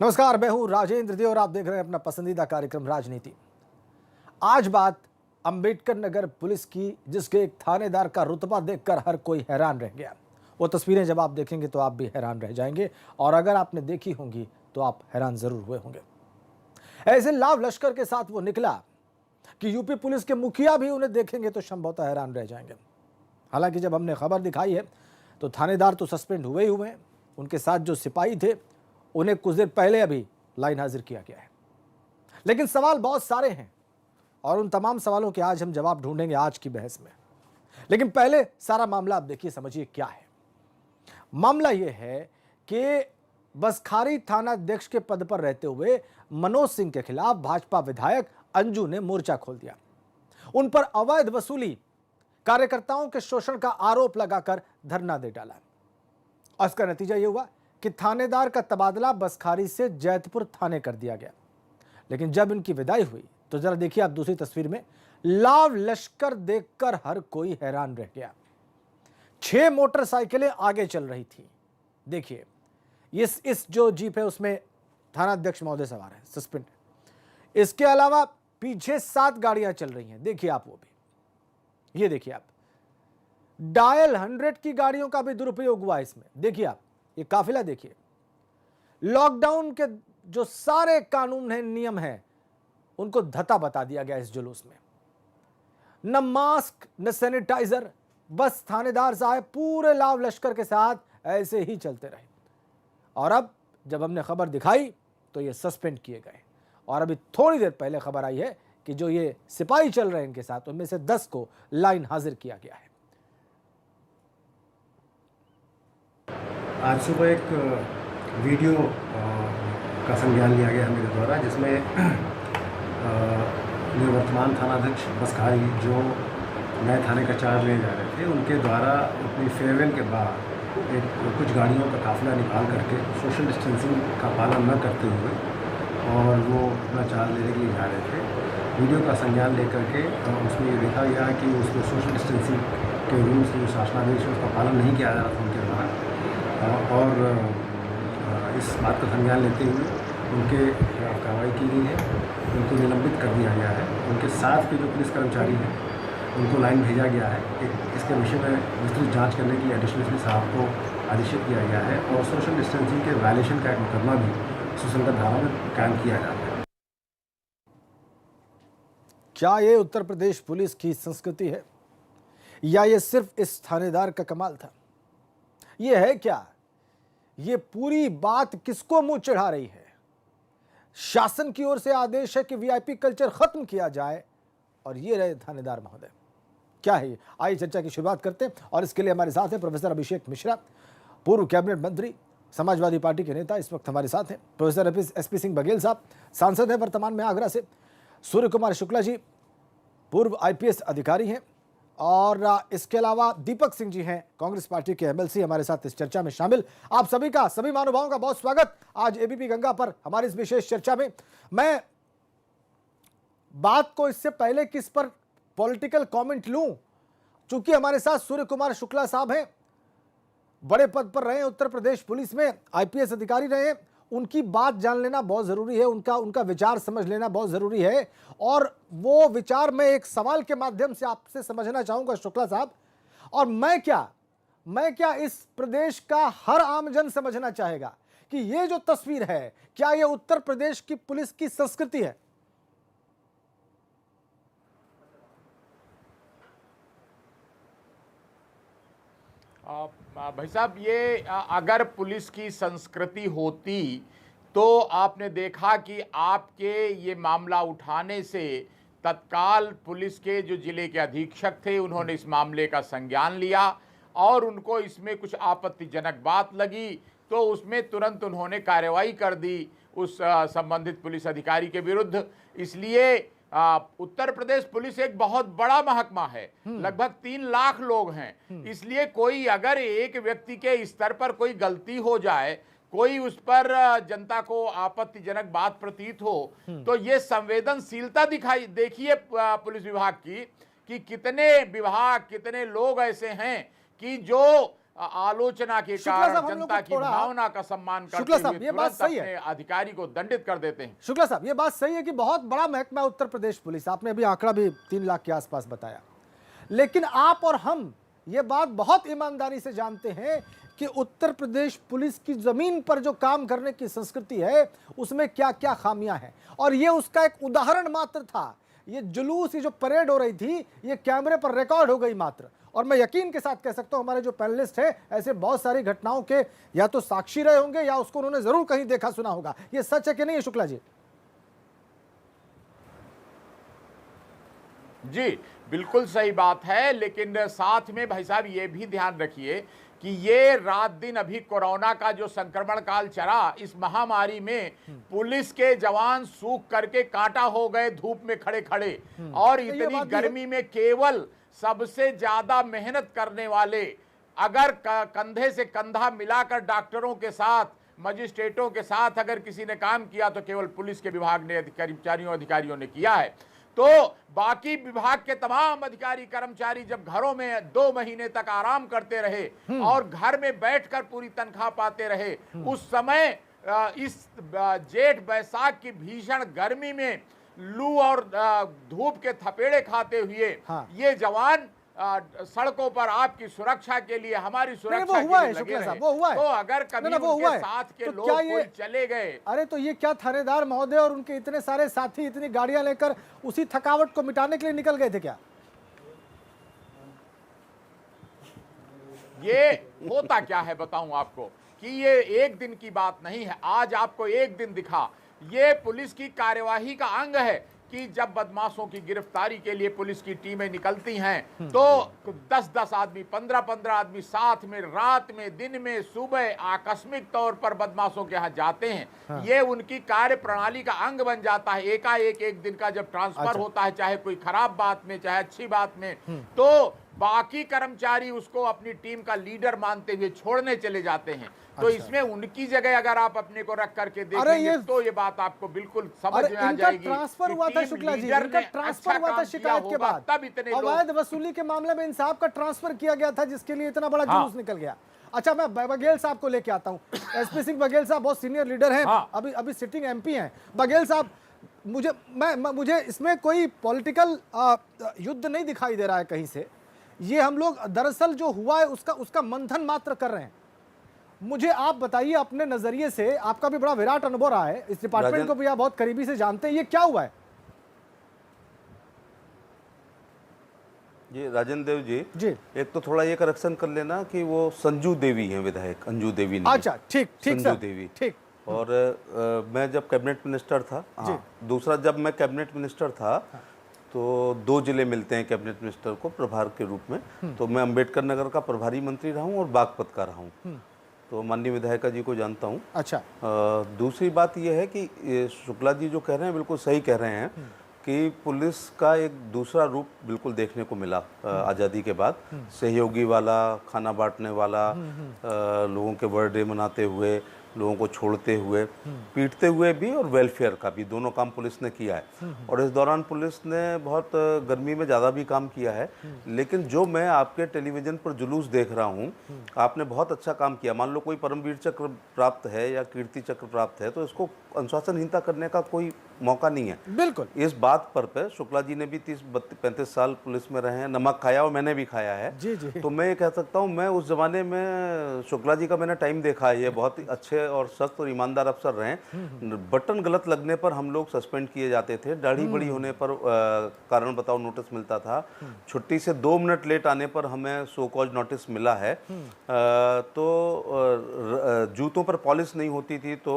नमस्कार, मैं हूं राजेंद्र देव और आप देख रहे हैं अपना पसंदीदा कार्यक्रम राजनीति। आज बात अंबेडकर नगर पुलिस की, जिसके एक थानेदार का रुतबा देखकर हर कोई हैरान रह गया। वो तस्वीरें जब आप देखेंगे तो आप भी हैरान रह जाएंगे, और अगर आपने देखी होंगी तो आप हैरान जरूर हुए होंगे। ऐसे लाव लश्कर के साथ वो निकला कि यूपी पुलिस के मुखिया भी उन्हें देखेंगे तो संभवतः हैरान रह जाएंगे। हालांकि जब हमने खबर दिखाई है तो थानेदार तो सस्पेंड हुए ही हुए हैं, उनके साथ जो सिपाही थे उन्हें कुछ देर पहले अभी लाइन हाजिर किया गया है। लेकिन सवाल बहुत सारे हैं और उन तमाम सवालों के आज हम जवाब ढूंढेंगे आज की बहस में। लेकिन पहले सारा मामला आप देखिए, समझिए क्या है। मामला यह है कि बसखारी थानाध्यक्ष के पद पर रहते हुए मनोज सिंह के खिलाफ भाजपा विधायक अंजू ने मोर्चा खोल दिया। उन पर अवैध वसूली, कार्यकर्ताओं के शोषण का आरोप लगाकर धरना दे डाला। और इसका नतीजा यह हुआ कि थानेदार का तबादला बसखारी से जैतपुर थाने कर दिया गया। लेकिन जब इनकी विदाई हुई तो जरा देखिए आप दूसरी तस्वीर में, लाव लश्कर देखकर हर कोई हैरान रह गया। 6 मोटरसाइकिलें आगे चल रही थी। देखिए इस जो जीप है उसमें थानाध्यक्ष महोदय सवार है, सस्पेंड। इसके अलावा पीछे 7 गाड़ियां चल रही हैं, देखिए आप वो भी। ये देखिए आप, डायल 100 की गाड़ियों का भी दुरुपयोग हुआ इसमें। देखिए आप ये काफिला देखिए। लॉकडाउन के जो सारे कानून हैं, नियम हैं, उनको धता बता दिया गया इस जुलूस में। न मास्क न सैनिटाइजर, बस थानेदार साहब पूरे लाव लश्कर के साथ ऐसे ही चलते रहे। और अब जब हमने खबर दिखाई तो ये सस्पेंड किए गए। और अभी थोड़ी देर पहले खबर आई है कि जो ये सिपाही चल रहे हैं इनके साथ, उनमें से 10 को लाइन हाजिर किया गया है। आज सुबह एक वीडियो का संज्ञान लिया गया मेरे द्वारा, जिसमें निवर्तमान थानाध्यक्ष बसखारी जो नए थाने का चार्ज लेने जा रहे थे, उनके द्वारा अपनी फेयरवेल के बाद कुछ गाड़ियों का काफिला निकाल करके सोशल डिस्टेंसिंग का पालन न करते हुए और वो अपना चार्ज लेने के लिए जा रहे थे। वीडियो का संज्ञान लेकर के उसमें ये देखा गया कि उसको सोशल डिस्टेंसिंग के रूल्स, जो शासनादेश है, उसका पालन नहीं किया जा रहा था उनके द्वारा। और इस बात का संज्ञान लेते हुए उनके खिलाफ कार्रवाई की गई है, उनको निलंबित कर दिया गया है। उनके साथ के जो पुलिस कर्मचारी हैं उनको लाइन भेजा गया है। इसके विषय में विस्तृत जांच करने के लिए एडिशनल एसपी साहब को आदेशित किया गया है और सोशल डिस्टेंसिंग के वायलेशन का एक मुकदमा भी सुसंगत धारा में कायम किया जाता है। क्या ये उत्तर प्रदेश पुलिस की संस्कृति है या ये सिर्फ इस थानेदार का कमाल था? ये है क्या? ये पूरी बात किसको मुंह चढ़ा रही है? शासन की ओर से आदेश है कि वीआईपी कल्चर खत्म किया जाए, और ये रहे थानेदार महोदय। क्या है ये? आइए चर्चा की शुरुआत करते हैं। और इसके लिए हमारे साथ हैं प्रोफेसर अभिषेक मिश्रा, पूर्व कैबिनेट मंत्री, समाजवादी पार्टी के नेता, इस वक्त हमारे साथ हैं। प्रोफेसर एसपी सिंह बघेल साहब, सांसद हैं वर्तमान में आगरा से। सूर्य कुमार शुक्ला जी, पूर्व आईपीएस अधिकारी हैं। और इसके अलावा दीपक सिंह जी हैं, कांग्रेस पार्टी के एमएलसी, हमारे साथ इस चर्चा में शामिल। आप सभी का, सभी महानुभावों का बहुत स्वागत आज एबीपी गंगा पर हमारी इस विशेष चर्चा में। मैं बात को इससे पहले कि इस पर पॉलिटिकल कमेंट लूं, चूंकि हमारे साथ सूर्य कुमार शुक्ला साहब हैं, बड़े पद पर रहे, उत्तर प्रदेश पुलिस में आईपीएस अधिकारी रहे, उनकी बात जान लेना बहुत जरूरी है, उनका विचार समझ लेना बहुत जरूरी है। और वो विचार मैं एक सवाल के माध्यम से आपसे समझना चाहूंगा शुक्ला साहब। और मैं क्या इस प्रदेश का हर आमजन समझना चाहेगा कि ये जो तस्वीर है, क्या ये उत्तर प्रदेश की पुलिस की संस्कृति है? भाई साहब, ये अगर पुलिस की संस्कृति होती तो आपने देखा कि आपके ये मामला उठाने से तत्काल पुलिस के जो जिले के अधीक्षक थे उन्होंने इस मामले का संज्ञान लिया और उनको इसमें कुछ आपत्तिजनक बात लगी तो उसमें तुरंत उन्होंने कार्रवाई कर दी उस संबंधित पुलिस अधिकारी के विरुद्ध। इसलिए उत्तर प्रदेश पुलिस एक बहुत बड़ा महकमा है, लगभग 3 लाख लोग हैं। इसलिए कोई अगर एक व्यक्ति के स्तर पर कोई गलती हो जाए, कोई उस पर जनता को आपत्तिजनक बात प्रतीत हो, तो ये संवेदनशीलता देखिए पुलिस विभाग की कि कितने विभाग, कितने लोग ऐसे हैं कि जो आलोचना के शुक्ला साहब, कारण हम लोग जनता को की थोड़ा- भावना का सम्मान शुक्ला करते साहब, हुए ये बात तुरंत सही है। अपने अधिकारी को दंडित कर देते हैं। शुक्ला साहब, ये बात सही है कि बहुत बड़ा महकमा है उत्तर प्रदेश पुलिस, आपने अभी आंकड़ा भी 3 लाख के आसपास बताया, लेकिन आप और हम ये बात बहुत ईमानदारी से जानते हैं कि उत्तर प्रदेश पुलिस की जमीन पर जो काम करने की संस्कृति है उसमें क्या क्या खामियां हैं, और ये उसका एक उदाहरण मात्र था। ये जुलूस, ये जो परेड हो रही थी, ये कैमरे पर रिकॉर्ड हो गई मात्र, और मैं यकीन के साथ कह सकता हूं हमारे जो पैनलिस्ट हैं ऐसे बहुत सारी घटनाओं के या तो साक्षी रहे होंगे या उसको उन्होंने जरूर कहीं देखा सुना होगा। ये सच है कि नहीं है शुक्ला जी? जी, बिल्कुल सही बात है, लेकिन साथ में भाई साहब ये भी ध्यान रखिए कि ये रात दिन अभी कोरोना का जो संक्रमण काल चला, इस महामारी में पुलिस के जवान सूख करके कांटा हो गए धूप में खड़े खड़े, और ये इतनी बात भी है। गर्मी में केवल सबसे ज्यादा मेहनत करने वाले, अगर कंधे से कंधा मिलाकर डॉक्टरों के साथ, मजिस्ट्रेटों के साथ अगर किसी ने काम किया तो केवल पुलिस के विभाग ने अधिकारियों ने किया है। तो बाकी विभाग के तमाम अधिकारी कर्मचारी जब घरों में 2 महीने तक आराम करते रहे और घर में बैठकर पूरी तनख्वाह पाते रहे, उस समय इस जेठ बैसाख की भीषण गर्मी में लू और धूप के थपेड़े खाते हुए हाँ। ये जवान सड़कों पर आपकी सुरक्षा के लिए, हमारी सुरक्षा वो हुआ के है लिए लगे शुक्ला साहब, रहे। वो हुआ है। तो अगर कभी वो हुआ उनके है। साथ के तो लोग क्या ये- कोई चले गए, अरे तो ये क्या थानेदार महोदय और उनके इतने सारे साथी इतनी गाड़ियां लेकर उसी थकावट को मिटाने के लिए निकल गए थे क्या? ये होता क्या है बताऊं आपको कि ये एक दिन की बात नहीं है। आज आपको एक दिन दिखा, ये पुलिस की कार्यवाही का अंग है कि जब बदमाशों की गिरफ्तारी के लिए पुलिस की टीमें निकलती हैं तो 10-10 आदमी, 15-15 आदमी साथ में रात में, दिन में, सुबह आकस्मिक तौर पर बदमाशों के यहाँ जाते हैं। ये उनकी कार्य प्रणाली का अंग बन जाता है। एकाएक एक दिन का जब ट्रांसफर होता है, चाहे कोई खराब बात में चाहे अच्छी बात में, तो बाकी कर्मचारी उसको अपनी टीम का लीडर मानते हुए छोड़ने चले जाते हैं। तो इसमें उनकी जगह अगर आप अपने को रख करके देखेंगे तो ये बात आपको बिल्कुल समझ में आ इनका जाएगी। ट्रांसफर हुआ था शुक्ला जी, इनका ट्रांसफर हुआ था शिकायत के बाद, तब इतने लोग अवैध वसूली के मामले में इन साहब का ट्रांसफर किया गया था जिसके लिए इतना बड़ा हाँ। जुलूस निकल गया। अच्छा, मैं बघेल साहब को लेके आता हूँ। एसपी सिंह बघेल साहब बहुत सीनियर लीडर हैं, हाँ। अभी सिटिंग एमपी हैं। बघेल साहब, मुझे इसमें कोई पॉलिटिकल युद्ध नहीं दिखाई दे रहा है कहीं से। ये हम लोग दरअसल जो हुआ है उसका मंथन मात्र कर रहे हैं। मुझे आप बताइए अपने नजरिए से, आपका भी बड़ा विराट अनुभव रहा है, इस डिपार्टमेंट को भी आप बहुत करीबी से जानते हैं, ये क्या हुआ है? जी राजेंद्र देव जी, जी एक तो थोड़ा ये करेक्शन कर लेना कि वो संजू देवी हैं विधायक, अंजू देवी नहीं। अच्छा, ठीक संजू सर, देवी। ठीक। और मैं जब कैबिनेट मिनिस्टर था, हाँ, दूसरा जब मैं कैबिनेट मिनिस्टर था तो 2 जिले मिलते हैं कैबिनेट मिनिस्टर को प्रभार के रूप में। तो मैं अंबेडकर नगर का प्रभारी मंत्री रहा हूँ और बागपत का रहा हूँ, तो माननीय विधायिका जी को जानता हूँ। अच्छा, दूसरी बात यह है कि ये शुक्ला जी जो कह रहे हैं बिल्कुल सही कह रहे हैं कि पुलिस का एक दूसरा रूप बिल्कुल देखने को मिला आज़ादी के बाद। सहयोगी वाला, खाना बांटने वाला, लोगों के बर्थडे मनाते हुए, लोगों को छोड़ते हुए, पीटते हुए भी, और वेलफेयर का भी, दोनों काम पुलिस ने किया है। और इस दौरान पुलिस ने बहुत गर्मी में ज़्यादा भी काम किया है। लेकिन जो मैं आपके टेलीविज़न पर जुलूस देख रहा हूँ, आपने बहुत अच्छा काम किया। मान लो कोई परमवीर चक्र प्राप्त है या कीर्ति चक्र प्राप्त है तो इसको अनुशासनहीनता करने का कोई मौका नहीं है। बिल्कुल। इस बात पर शुक्ला जी ने भी 30-35 साल पुलिस में रहे हैं, नमक खाया और मैंने भी खाया है। जी जी। तो मैं ये कह सकता हूँ, मैं उस जमाने में शुक्ला जी का मैंने टाइम देखा है। ये बहुत ही अच्छे और सख्त और ईमानदार अफसर रहे। बटन गलत लगने पर हम लोग सस्पेंड किए जाते थे, दाढ़ी बड़ी होने पर कारण बताओ नोटिस मिलता था, छुट्टी से 2 मिनट लेट आने पर हमें सो कॉज नोटिस मिला है। तो जूतों पर पॉलिश नहीं होती थी तो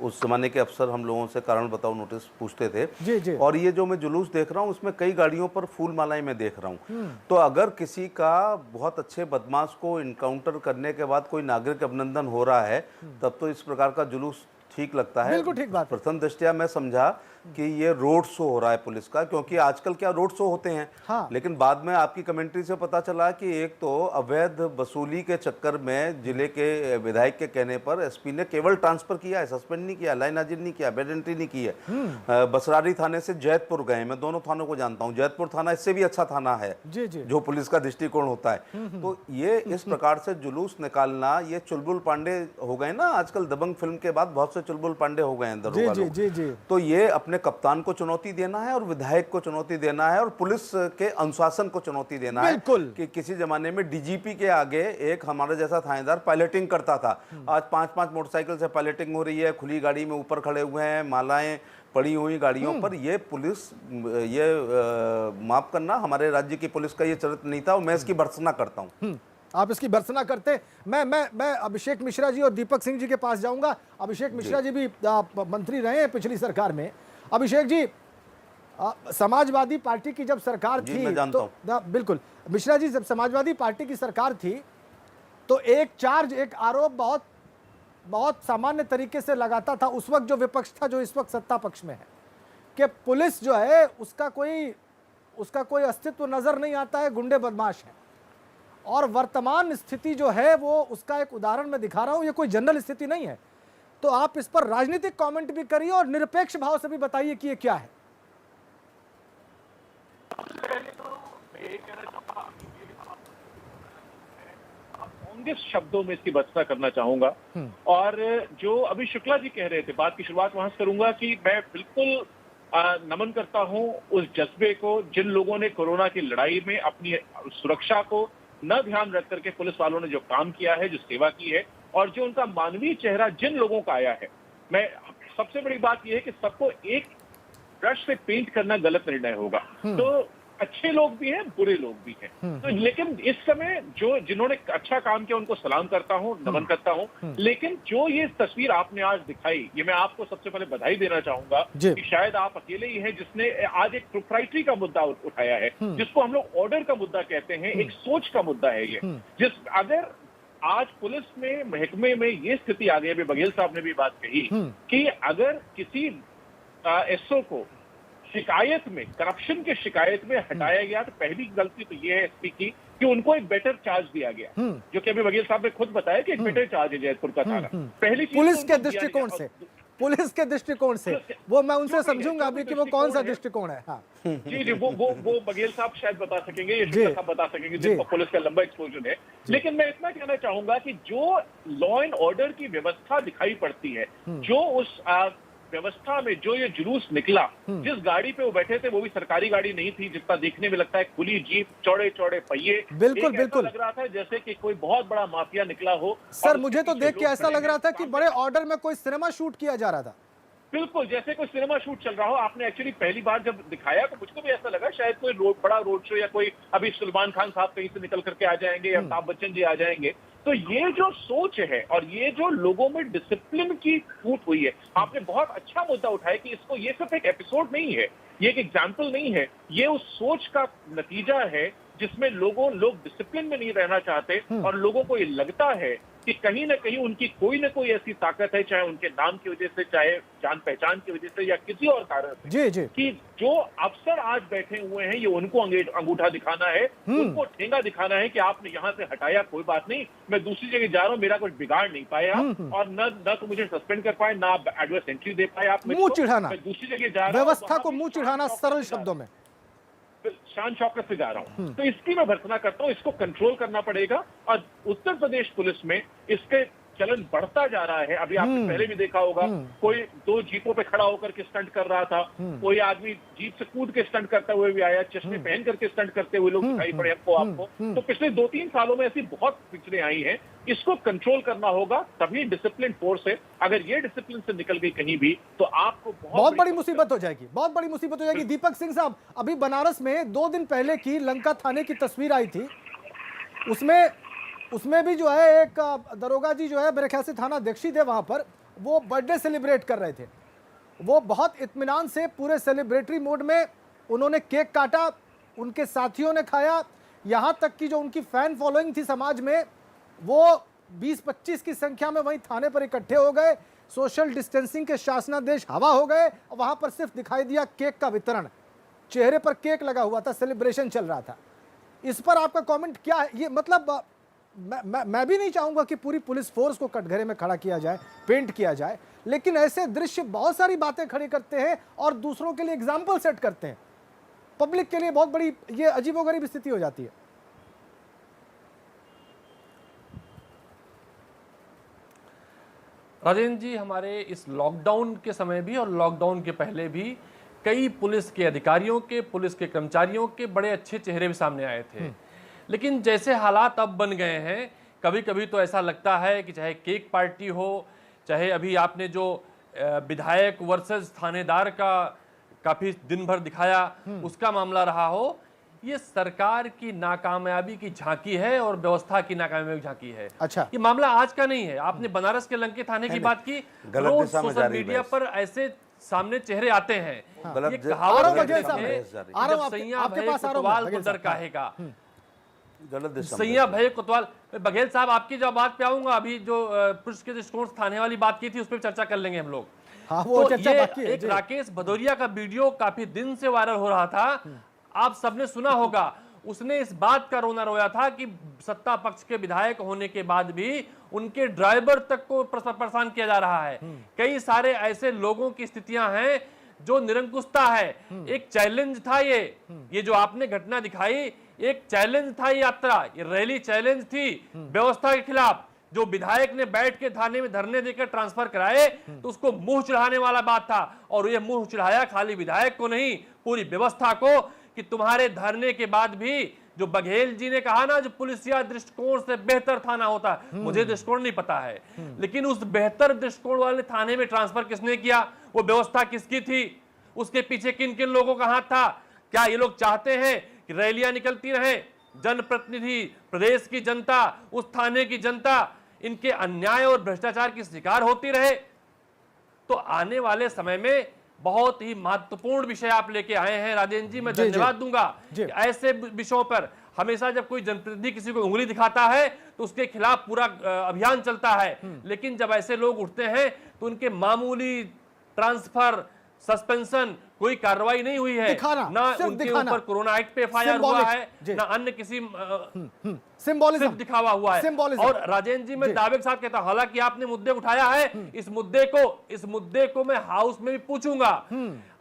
उस जमाने के अफसर हम लोगों से कारण बताओ नोटिस पूछते थे। जी जी। और ये जो मैं जुलूस देख रहा हूँ उसमें कई गाड़ियों पर फूल मालाएं मैं देख रहा हूँ। तो अगर किसी का बहुत अच्छे बदमाश को इनकाउंटर करने के बाद कोई नागरिक अभिनंदन हो रहा है, तब तो इस प्रकार का जुलूस ठीक लगता है। बिल्कुल ठीक बात है। प्रथम दृष्टया मैं समझा कि ये रोड शो हो रहा है पुलिस का, क्योंकि आजकल क्या रोड शो होते हैं। हाँ। लेकिन बाद में आपकी कमेंट्री से पता चला कि एक तो अवैध वसूली के चक्कर में जिले के विधायक के कहने पर एसपी ने केवल ट्रांसफर किया है, सस्पेंड नहीं किया, लाइन हाजिर नहीं किया, बेड एंट्री नहीं की है। बसरारी थाने से जैतपुर गए, मैं दोनों थानों को जानता हूँ, जैतपुर थाना इससे भी अच्छा थाना है जी जी। जो पुलिस का दृष्टिकोण होता है। तो ये इस प्रकार से जुलूस निकालना, ये चुलबुल पांडे हो गए ना आजकल, दबंग फिल्म के बाद बहुत से चुलबुल पांडे हो गए हैं जी दरोगा जी लोग। जी जी। तो ये अपने कप्तान को चुनौती देना है और विधायक को चुनौती देना है और पुलिस के अनुशासन को चुनौती देना है बिल्कुल। कि किसी जमाने में डीजीपी के आगे एक हमारे जैसा थानेदार पायलटिंग करता था, आज 5-5 मोटरसाइकिल से पायलटिंग हो रही है, खुली गाड़ी में ऊपर खड़े हुए हैं, मालाएं पड़ी हुई गाड़ियों पर। ये पुलिस, ये माफ करना, हमारे राज्य की पुलिस का ये चरित्र नहीं था और मैं इसकी भर्त्सना करता हूँ। आप इसकी भर्त्सना करते। मैं अभिषेक मिश्रा जी और दीपक सिंह जी के पास जाऊंगा। अभिषेक मिश्रा जी भी मंत्री रहे हैं पिछली सरकार में। अभिषेक जी, समाजवादी पार्टी की जब सरकार जी, थी मैं जानता तो बिल्कुल मिश्रा जी, जब समाजवादी पार्टी की सरकार थी तो एक आरोप बहुत बहुत सामान्य तरीके से लगाता था उस वक्त जो विपक्ष था, जो इस वक्त सत्ता पक्ष में है, कि पुलिस जो है उसका कोई अस्तित्व नजर नहीं आता है, गुंडे बदमाश है। और वर्तमान स्थिति जो है वो उसका एक उदाहरण मैं दिखा रहा हूं, ये कोई जनरल स्थिति नहीं है। तो आप इस पर राजनीतिक कमेंट भी करिए और निरपेक्ष भाव से भी बताइए कि ये क्या है। कांग्रेस शब्दों में इसकी भर्त्सना करना चाहूंगा। और जो अभी शुक्ला जी कह रहे थे, बात की शुरुआत वहां से करूंगा कि मैं बिल्कुल नमन करता हूं उस जज्बे को जिन लोगों ने कोरोना की लड़ाई में अपनी सुरक्षा को न ध्यान रख करके पुलिस वालों ने जो काम किया है, जो सेवा की है और जो उनका मानवीय चेहरा जिन लोगों का आया है। मैं सबसे बड़ी बात यह है कि सबको एक ब्रश से पेंट करना गलत निर्णय होगा। तो अच्छे लोग भी हैं, बुरे लोग भी हैं। तो लेकिन इस समय जो जिन्होंने अच्छा काम किया उनको सलाम करता हूं, नमन करता हूं। लेकिन जो ये तस्वीर आपने आज दिखाई, ये मैं आपको सबसे पहले बधाई देना चाहूंगा कि शायद आप अकेले ही हैं जिसने आज एक प्रोप्राइटरी का मुद्दा उठाया है, जिसको हम लोग ऑर्डर का मुद्दा कहते हैं। एक सोच का मुद्दा है ये। अगर आज पुलिस में, महकमे में ये स्थिति आ गई, अभी बघेल साहब ने भी बात कही कि अगर किसी एसओ को शिकायत में, करप्शन के शिकायत में हटाया गया, तो पहली गलती तो ये है एसपी की कि उनको एक बेटर चार्ज दिया गया, जो कि अभी बघेल साहब ने खुद बताया कि एक बेटर चार्ज है जयपुर का थाना। पहली चीज पुलिस के दृष्टिकोण से, पुलिस के दृष्टिकोण से वो मैं उनसे समझूंगा अभी कि वो कौन सा दृष्टिकोण है। हाँ जी जी, वो बघेल साहब शायद बता सकेंगे, ये शुक्ला साहब बता सकेंगे जिनको पुलिस का लंबा एक्सपोजर है। लेकिन मैं इतना कहना चाहूंगा कि जो लॉ एंड ऑर्डर की व्यवस्था दिखाई पड़ती है, जो उस व्यवस्था में जो ये जुलूस निकला, जिस गाड़ी पे वो बैठे थे वो भी सरकारी गाड़ी नहीं थी, जितना देखने में लगता है खुली जीप, चौड़े चौड़े पहिए। बिल्कुल बिल्कुल लग रहा था जैसे कि कोई बहुत बड़ा माफिया निकला हो। सर, मुझे तो देख के ऐसा लग रहा था कि बड़े ऑर्डर में कोई सिनेमा शूट किया जा रहा था। बिल्कुल, जैसे कोई सिनेमा शूट चल रहा हो। आपने एक्चुअली पहली बार जब दिखाया तो मुझको भी ऐसा लगा शायद कोई बड़ा रोड शो या कोई अभी सलमान खान साहब कहीं से निकल करके आ जाएंगे या अमिताभ बच्चन जी आ जाएंगे। तो ये जो सोच है और ये जो लोगों में डिसिप्लिन की फूट हुई है, आपने बहुत अच्छा मुद्दा उठाया कि इसको, ये सिर्फ एक एपिसोड नहीं है, ये एक एग्जाम्पल नहीं है, ये उस सोच का नतीजा है जिसमें लोग डिसिप्लिन में नहीं रहना चाहते और लोगों को ये लगता है कि कहीं ना कहीं उनकी कोई ना कोई ऐसी ताकत है, चाहे उनके नाम की वजह से, चाहे जान पहचान की वजह से या किसी और कारण से, जी जी, कि जो अफसर आज बैठे हुए हैं ये उनको अंगूठा दिखाना है, उनको ठेंगा दिखाना है कि आपने यहाँ से हटाया, कोई बात नहीं, मैं दूसरी जगह जा रहा हूँ, मेरा कुछ बिगाड़ नहीं पाया और न तो मुझे सस्पेंड कर पाए, ना आप एडवर्स एंट्री दे पाए, आप मुंह चिढ़ाना, मैं दूसरी जगह जा रहा हूँ, व्यवस्था को मुंह चिढ़ाना, सरल शब्दों में शान शौकत से जा रहा हूं। तो इसकी मैं भर्त्सना करता हूं, इसको कंट्रोल करना पड़ेगा। और उत्तर प्रदेश पुलिस में इसके चलन बढ़ता जा रहा है। अभी आपने पहले भी देखा होगा, कोई 2 जीपों पे खड़ा होकर के स्टंट कर रहा था, कोई आदमी जीप से कूद के स्टंट करता हुए भी आया, चश्मे पहन करके स्टंट करते हुए लोग दिखाई पड़े आपको। तो पिछले 2-3 सालों में ऐसी बहुत पिक्चरें आई हैं। इसको कंट्रोल करना होगा, तभी डिसिप्लिन फोर्स है। अगर ये डिसिप्लिन से निकल गई कहीं भी तो आपको बहुत बड़ी मुसीबत हो जाएगी, बहुत बड़ी मुसीबत हो जाएगी। दीपक सिंह साहब, अभी बनारस में 2 दिन पहले की लंका थाने की तस्वीर आई थी, उसमें भी जो है एक दरोगा जी जो है, मेरे ख्याल से थाना अध्यक्षी थे वहां पर, वो बर्थडे सेलिब्रेट कर रहे थे। वो बहुत इत्मीनान से पूरे सेलिब्रेटरी मोड में उन्होंने केक काटा, उनके साथियों ने खाया, यहां तक कि जो उनकी फैन फॉलोइंग थी समाज में, वो 20-25 की संख्या में वहीं थाने पर इकट्ठे हो गए। सोशल डिस्टेंसिंग के शासनादेश हवा हो गए, वहां पर सिर्फ दिखाई दिया केक का वितरण, चेहरे पर केक लगा हुआ था, सेलिब्रेशन चल रहा था। इस पर आपका कमेंट क्या है? ये मतलब मैं भी नहीं चाहूंगा कि पूरी पुलिस फोर्स को कटघरे में खड़ा किया जाए, पेंट किया जाए, लेकिन ऐसे दृश्य बहुत सारी बातें खड़ी करते हैं और दूसरों के लिए एग्जाम्पल सेट करते हैं। पब्लिक के लिए बहुत बड़ी ये अजीबोगरीब स्थिति हो जाती है। राजेंद्र जी, हमारे इस लॉकडाउन के समय भी और लॉकडाउन के पहले भी कई पुलिस के अधिकारियों के, पुलिस के कर्मचारियों के बड़े अच्छे चेहरे भी सामने आए थे। लेकिन जैसे हालात अब बन गए हैं, कभी कभी तो ऐसा लगता है कि चाहे केक पार्टी हो, चाहे अभी आपने जो विधायक वर्सेस थानेदार का काफी दिन भर दिखाया उसका मामला रहा हो, ये सरकार की नाकामयाबी की झांकी है और व्यवस्था की नाकामयाबी की झांकी है। अच्छा, ये मामला आज का नहीं है। आपने बनारस के लंके थाने की बात की, गलत रोज दिशा में सोशल जा रही मीडिया बहस। पर ऐसे सामने चेहरे आते हैं। गलत ये ज- कहावत आरो कहते बघेल साहब, हैं आरो कि जब आपके- सैया आपके भय पास आरो कोतवाल बघेल को डर साहब। काहेगा। गलत दिशा में सैया जा भय कोतवाल। बघेल साहब, आपकी जब बात पे आऊंगा, अभी जो पुलिस के दृष्टिकोण से थाने वाली बात की थी उस पर चर्चा कर लेंगे हम लोग। हाँ, वो तो चर्चा ये बाकी है एक जी। राकेश भदौरिया का वीडियो काफी दिन से वायरल हो रहा था, आप सबने सुना होगा। उसने इस बात का रोना रोया था कि सत्ता पक्ष के विधायक होने के बाद भी उनके ड्राइवर तक को परेशान किया जा रहा है। कई सारे ऐसे लोगों की स्थितियां हैं जो निरंकुशता है। एक चैलेंज था ये जो आपने घटना दिखाई, एक चैलेंज था ये यात्रा, ये रैली चैलेंज थी व्यवस्था के खिलाफ। जो विधायक ने बैठ के थाने में धरने देकर ट्रांसफर कराए तो उसको मुंह चढ़ाने वाला बात था, और ये मुंह चढ़ाया खाली विधायक को नहीं, पूरी व्यवस्था को, कि तुम्हारे धरने के बाद भी जो बघेल जी ने कहा ना, जो पुलिसिया दृष्टिकोण से बेहतर थाना होता है, मुझे दृष्टिकोण नहीं पता है, लेकिन उस बेहतर दृष्टिकोण वाले थाने में ट्रांसफर किसने किया, वो व्यवस्था किसकी थी, उसके पीछे किन किन लोगों का हाथ था? क्या ये लोग चाहते हैं कि रैलियां निकलती रहे, जनप्रतिनिधि, प्रदेश की जनता, उस थाने की जनता इनके अन्याय और भ्रष्टाचार की शिकार होती रहे? तो आने वाले समय में बहुत ही महत्वपूर्ण विषय आप लेके आए हैं राजेंद्र जी, मैं जी, जी। धन्यवाद दूंगा जी। कि ऐसे विषयों पर हमेशा जब कोई जनप्रतिनिधि किसी को उंगली दिखाता है तो उसके खिलाफ पूरा अभियान चलता है, लेकिन जब ऐसे लोग उठते हैं तो उनके मामूली ट्रांसफर, सस्पेंशन, कोई कार्रवाई नहीं हुई है, दिखाना, ना सिर्फ उनके दिखाना। ऊपर कोरोना एक्ट पे एफआईआर हुआ Symbolic, है, जी। ना अन्य किसी सिंबोलिज्म सिर्फ दिखावा हुआ है। Symbolism। और राजेंद्र जी, मैं जी। दावे के साथ कहता हूं, हालांकि आपने मुद्दे उठाया है, इस मुद्दे को मैं हाउस में भी पूछूंगा।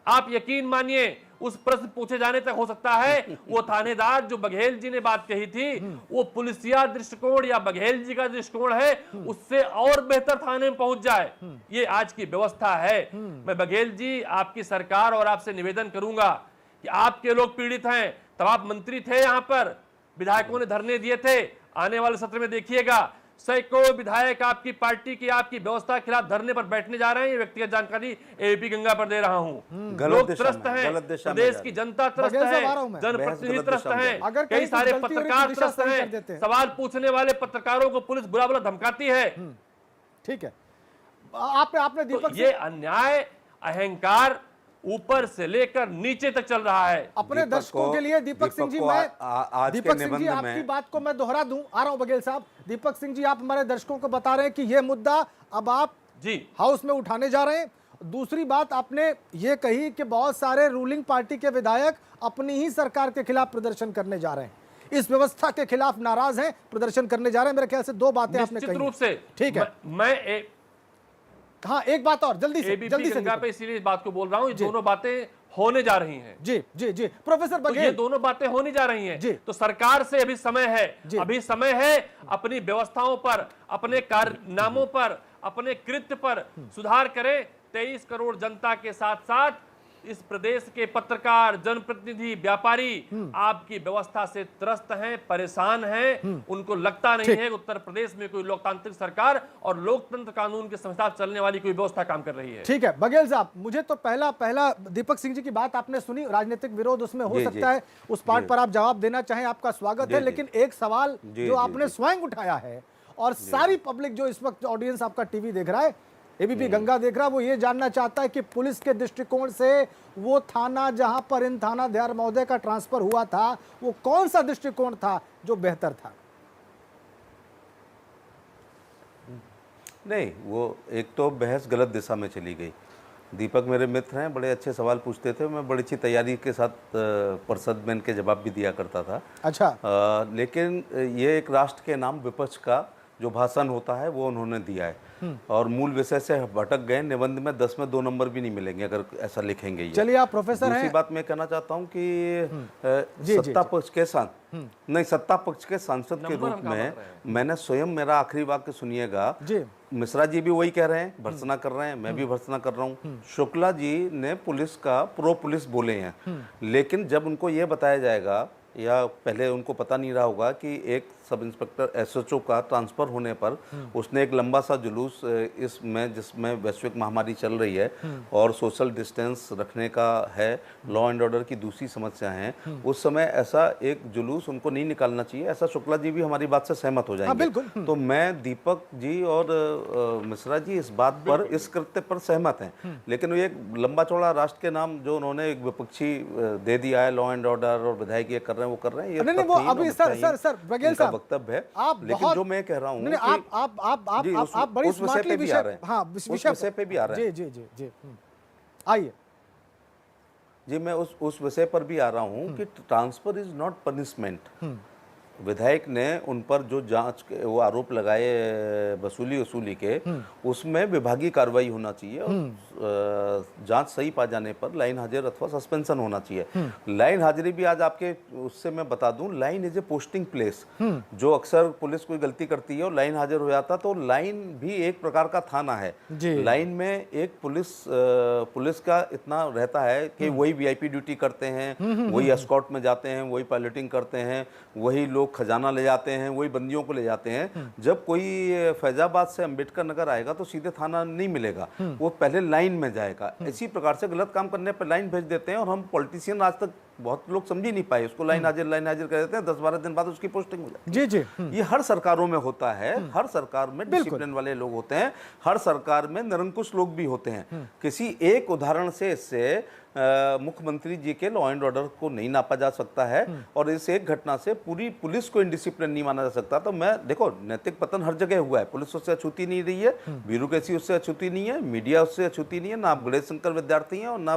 आप यकीन मानिए, उस प्रश्न पूछे जाने तक हो सकता है वो थानेदार जो बघेल जी ने बात कही थी, वो पुलिसिया दृष्टिकोण या बघेल जी का दृष्टिकोण है, उससे और बेहतर थाने में पहुंच जाए। ये आज की व्यवस्था है। मैं बघेल जी, आपकी सरकार और आपसे निवेदन करूंगा कि आपके लोग पीड़ित हैं, तब आप मंत्री थे, यहां पर विधायकों ने धरने दिए थे। आने वाले सत्र में देखिएगा, सैकड़ों विधायक आपकी पार्टी की, आपकी व्यवस्था के खिलाफ धरने पर बैठने जा रहे हैं। ये व्यक्तिगत जानकारी एबीपी गंगा पर दे रहा हूं। गलत लोग दिशा त्रस्त में, हैं, गलत दिशा में प्रदेश जा की रही जनता त्रस्त बघेल है, साहब आ रहा हूं मैं। जनप्रतिनिधि बहस गलत त्रस्त दिशा में हैं, जा अगर कई कहीं सारे कुछ गलती हो रही है तो पत्रकार दिशा त्रस्त सही कर देते हैं। हैं। सवाल पूछने वाले पत्रकारों को पुलिस बुरा बुरा धमकाती है। ठीक है, आपने तो दीपक ये अन्याय, अहंकार ऊपर से लेकर नीचे तक चल रहा है। अपने दीपक दर्शकों को- के लिए दीपक सिंह जी, दीपक को मैं आज के दीपक सिंह जी, निबंध आपकी में- बात को मैं दोहरा दूं, आ रहा हूं बघेल साहब। दीपक सिंह जी, आप हमारे दर्शकों को बता रहे हैं कि यह मुद्दा अब आप जी, हाउस में उठाने जा रहे हैं। दूसरी बात आपने ये कही कि बहुत सारे रूलिंग पार्टी के विधायक अपनी ही सरकार के खिलाफ प्रदर्शन करने जा रहे हैं, इस व्यवस्था के खिलाफ नाराज हैं, प्रदर्शन करने जा रहे हैं। मेरे ख्याल से दो बातें आपने निश्चित कही रूप से। ठीक है। मैं हाँ, एक बात और जल्दी से एबीपी गंगा दीपक। पे इसीलिए इस बात को बोल रहा हूं, ये दोनों बातें होने जा रही हैं। जी जी जी, प्रोफेसर तो ये बघेल, दोनों बातें होने जा रही हैं। जी। तो सरकार से अभी समय है, जी। अभी समय है अपनी व्यवस्थाओं पर, अपने कारनामों पर, अपने कृत्य पर सुधार करें। 23 करोड़ जनता के साथ साथ इस प्रदेश के पत्रकार, जनप्रतिनिधि, व्यापारी आपकी व्यवस्था से त्रस्त हैं, परेशान हैं। उनको लगता नहीं ठीक। है कि उत्तर प्रदेश में कोई लोकतांत्रिक सरकार और लोकतंत्र कानून के संस्था चलने वाली कोई व्यवस्था काम कर रही है। ठीक है बघेल साहब, मुझे तो पहला दीपक सिंह जी की बात आपने सुनी, राजनीतिक विरोध उसमें हो जी, सकता जी। है, उस पार्ट पर आप जवाब देना चाहें, आपका स्वागत जी, है। जी। लेकिन एक सवाल जी, जो जी, आपने जी। स्वयं उठाया है और सारी पब्लिक जो इस वक्त ऑडियंस आपका टीवी देख रहा है, एबीपी गंगा देख रहा है, वो ये जानना चाहता है कि पुलिस के दृष्टिकोण से वो थाना जहां पर इन थानाध्यक्ष महोदय का ट्रांसफर हुआ था, वो कौन सा दृष्टिकोण था जो बेहतर था? नहीं, वो एक तो बहस गलत दिशा में चली गई। दीपक मेरे मित्र हैं, बड़े अच्छे सवाल पूछते थे, मैं बड़ी अच्छी तैयारी के साथ परिषद में इनके जवाब भी दिया करता था। अच्छा। लेकिन ये एक राष्ट्र के नाम विपक्ष का जो भाषण होता है वो उन्होंने दिया है और मूल विषय से भटक गए। निबंध में 10 में 2 नंबर भी नहीं मिलेंगे अगर ऐसा लिखेंगे ये। चलिए, आप प्रोफेसर हैं। दूसरी बात मैं कहना चाहता हूँ कि सत्ता पक्ष के साथ नहीं, सत्ता पक्ष के सांसद के रूप में मैंने स्वयं, मेरा आखिरी वाक्य सुनिएगा, मिश्रा जी भी वही कह रहे हैं, भर्त्सना कर रहे हैं, मैं भी भर्त्सना कर रहा हूँ। शुक्ला जी ने पुलिस का प्रो पुलिस बोले हैं, लेकिन जब उनको ये बताया जाएगा, या पहले उनको पता नहीं रहा होगा कि एक सब इंस्पेक्टर एसएचओ का ट्रांसफर होने पर उसने एक लंबा सा जुलूस इसमें, जिसमें वैश्विक महामारी चल रही है और सोशल डिस्टेंस रखने का है, लॉ एंड ऑर्डर की दूसरी समस्या है, उस समय ऐसा एक जुलूस उनको नहीं निकालना चाहिए। ऐसा शुक्ला जी भी हमारी बात से सहमत हो जाएंगे। तो मैं, दीपक जी और मिश्रा जी इस बात पर, इस कृत्य पर सहमत हैं, लेकिन वो एक लंबा चौड़ा राष्ट्र के नाम जो उन्होंने एक विपक्षी दे दिया है, लॉ एंड ऑर्डर और विधायक ये कर रहे हैं, वो कर रहे हैं, ये नहीं, वो अभी सर बघेल साहब वक्तव्य है। आप लेकिन जो मैं कह रहा हूँ, आप बड़ी स्मार्टली भी आ रहे हैं, हाँ, विषय पे भी आ रहे हैं। जी आइए जी, मैं उस विषय पर भी आ रहा हूँ कि ट्रांसफर इज नॉट पनिशमेंट। विधायक ने उन पर जो जांच के वो आरोप लगाए वसूली के, उसमें विभागीय कार्रवाई होना चाहिए और जांच सही पा जाने पर लाइन हाजिर अथवा सस्पेंशन होना चाहिए। लाइन हाजिरी भी आज आपके उससे मैं बता दूं, line is a posting place. जो अक्सर पुलिस कोई गलती करती है और लाइन हाजिर हो जाता, तो लाइन भी एक प्रकार का थाना है। लाइन में एक पुलिस का इतना रहता है कि वही वीआईपी ड्यूटी करते हैं, वही एस्कॉर्ट में जाते हैं, वही पायलटिंग करते हैं, वही लोग खजाना ले जाते हैं, वही बंदियों को ले जाते हैं। जब कोई फैजाबाद से अंबेडकर नगर आएगा तो सीधे थाना नहीं मिलेगा, वो पहले लाइन में जाएगा। इसी प्रकार से गलत काम करने पर लाइन भेज देते हैं और हम पॉलिटिशियन आज तक बहुत लोग समझ ही नहीं पाए उसको। लाइन हाजिर कर देते हैं, 10-12 दिन बाद उसकी पोस्टिंग हो जाती है। जी। ये हर सरकारों में होता है, हर सरकार में डिसिप्लिन वाले लोग होते हैं, हर सरकार में निरंकुश लोग भी होते हैं। किसी एक उदाहरण से इससे मुख्यमंत्री जी के लॉ एंड ऑर्डर को नहीं नापा जा सकता है और इस एक घटना से पूरी पुलिस को इनडिसिप्लिन नहीं माना जा सकता। तो मैं, देखो, नैतिक पतन हर जगह हुआ है, पुलिस उससे अछूती नहीं रही है, बीरू कैसी उससे अछूती नहीं है, मीडिया उससे अछूती नहीं है, ना आप गणेश शंकर विद्यार्थी हैं और ना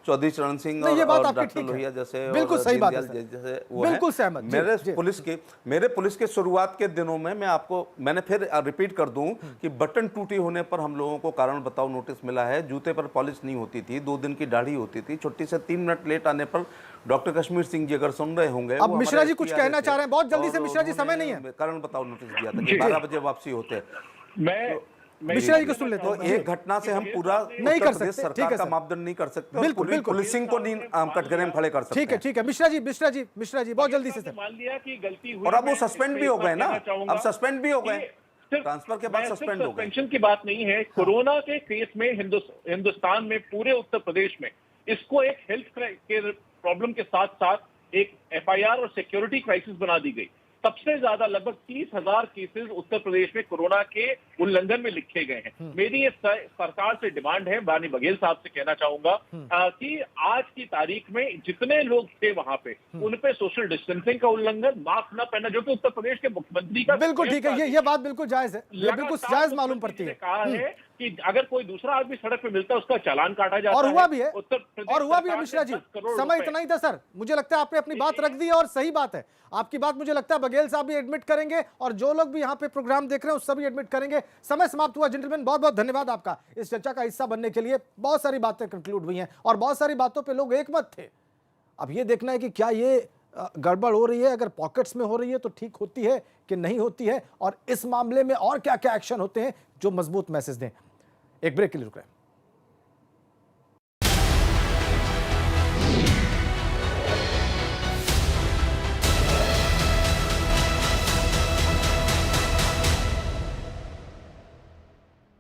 चौधरी चरण सिंह और डॉक्टर लोहिया जैसे, बिल्कुल सही बात है, जैसे वो बिल्कुल सहमत। मेरे पुलिस के शुरुआत के दिनों में मैंने फिर रिपीट कर दूं कि बटन टूटी होने पर हम लोगों को कारण बताओ नोटिस मिला है, जूते पर पॉलिश नहीं होती थी, 2 दिन की दाढ़ी होती थी, छुट्टी से 3 मिनट लेट आने पर डॉक्टर कश्मीर सिंह जी अगर सुन रहे होंगे, अब मिश्रा जी कुछ कहना चाह रहे हैं, बहुत जल्दी से मिश्रा जी, समय नहीं है। कारण बताओ नोटिस दिया था कि 12 बजे वापसी होते। मिश्रा जी को सुन लेते हैं। तो एक घटना से हम पूरा नहीं कर सकते, सरकार का मापदंड नहीं कर सकते, पुलिसिंग को नहीं कटघरे में खड़े कर सकते। ठीक है मिश्रा जी बहुत जल्दी से मान लिया कि गलती हुई और अब वो सस्पेंड भी हो गए ना, अब सस्पेंड भी हो गए, ट्रांसफर के बाद सस्पेंड हो गए। सस्पेंशन की बात नहीं है, कोरोना के केस में हिंदुस्तान में, पूरे उत्तर प्रदेश में इसको एक हेल्थ केयर प्रॉब्लम के साथ साथ एक एफआईआर और सिक्योरिटी क्राइसिस बना दी गई। सबसे ज्यादा लगभग 30,000 केसेस उत्तर प्रदेश में कोरोना के उल्लंघन में लिखे गए हैं। मेरी ये सरकार से डिमांड है, बानी बघेल साहब से कहना चाहूंगा कि आज की तारीख में जितने लोग थे वहां पे, उन पे सोशल डिस्टेंसिंग का उल्लंघन, मास्क न पहनना, जो कि उत्तर प्रदेश के मुख्यमंत्री का बिल्कुल ठीक है, ये बात बिल्कुल जायज है, बिल्कुल जायज मालूम पड़ती है। कहा है कि अगर कोई दूसरा आदमी सड़क पे मिलता है उसका चालान काटा जाता है, और हुआ भी है, और हुआ भी है। मिश्रा जी, समय इतना ही था सर, मुझे लगता है आपने अपनी बात रख दी और सही बात है आपकी बात। मुझे लगता है बघेल साहब भी एडमिट करेंगे और जो लोग भी यहाँ पे प्रोग्राम देख रहे हैं उससे भी एडमिट करेंगे। समय समाप्त हुआ जेंटलमैन, बहुत बहुत धन्यवाद आपका इस चर्चा का हिस्सा बनने के लिए। बहुत सारी बातें कंक्लूड हुई हैं और बहुत सारी बातों पे लोग एकमत थे। अब ये देखना है कि क्या ये गड़बड़ हो रही है, अगर पॉकेट्स में हो रही है तो ठीक होती है कि नहीं होती है, और इस मामले में और क्या क्या एक्शन होते हैं जो मजबूत मैसेज दें। एक ब्रेक के लिए रुक रहे हैं।